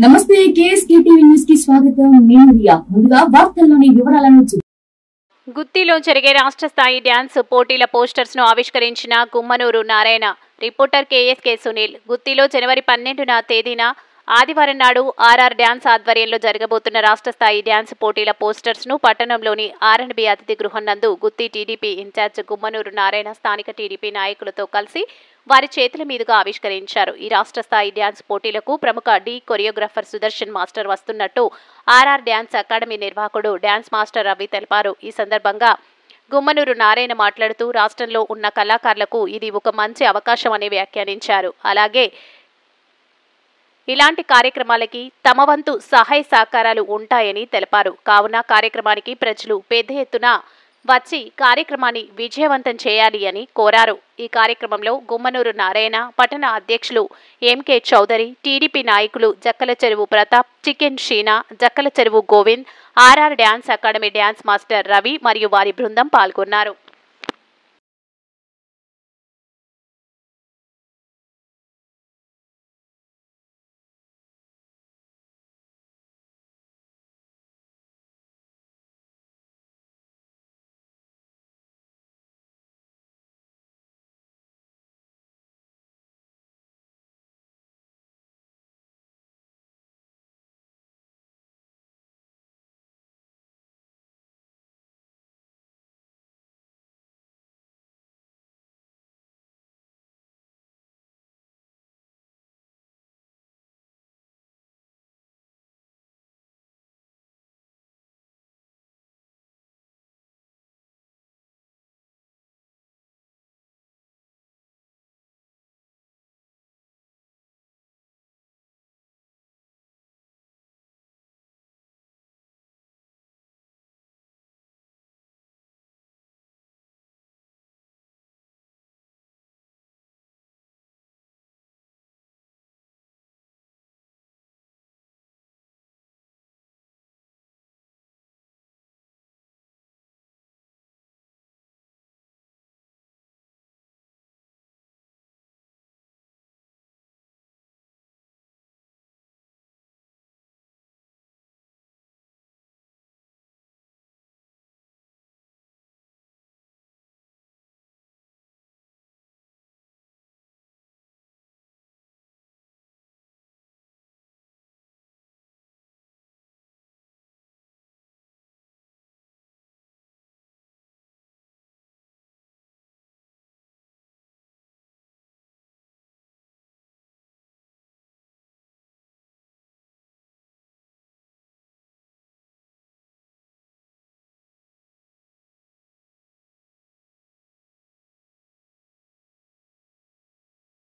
నమస్తే KSK TV news కి స్వాగతం. నేను రియా. ముందుగా వార్తల్లోని వివరాలను గుత్తిలో జరిగే రాష్ట్ర స్థాయి డ్యాన్స్ పోటీల పోస్టర్స్ ను ఆవిష్కరించిన గుమ్మనూరు నారాయణ. Reporter KSK Sunil. గుత్తిలో జనవరి 12న తేదీన ఆదివారం నాడు ఆర్ఆర్ డ్యాన్స్ ఆధ్వర్యంలో జరగబోతున్న రాష్ట్ర స్థాయి డ్యాన్స్ పోటీల పోస్టర్స్ ను పట్టణంలోని ఆర్ఎండ్బి అతిథి గృహం నందు గుత్తి టీడీపీ ఇన్ఛార్జ్ గుమ్మనూరు నారాయణ స్థానిక టీడీపీ నాయకులతో కలిసి వారి చేతుల మీదుగా ఆవిష్కరించారు. ఈ రాష్ట్ర స్థాయి డ్యాన్స్ పోటీలకు ప్రముఖ డి కొరియోగ్రాఫర్ సుదర్శన్ మాస్టర్ వస్తున్నట్టు ఆర్ఆర్ డ్యాన్స్ అకాడమీ నిర్వాహకుడు డ్యాన్స్ మాస్టర్ రవి తెలిపారు. ఈ సందర్భంగా గుమ్మనూరు నారాయణ మాట్లాడుతూ రాష్ట్రంలో ఉన్న కళాకారులకు ఇది ఒక మంచి అవకాశం అని వ్యాఖ్యానించారు. అలాగే ఇలాంటి కార్యక్రమాలకి తమ వంతు సహాయ సహకారాలు ఉంటాయని తెలిపారు. కావున కార్యక్రమానికి ప్రజలు పెద్ద ఎత్తున వచ్చి కార్యక్రమాన్ని విజయవంతం చేయాలి అని కోరారు. ఈ కార్యక్రమంలో గుమ్మనూరు నారాయణ, పట్టణ అధ్యక్షులు ఎంకే చౌదరి, టీడీపీ నాయకులు జక్కల చెరువు Pratap, chicken Sheena, Jakkala Cheruvu Govind, RR dance academy dance master Ravi మరియు వారి బృందం పాల్గొన్నారు.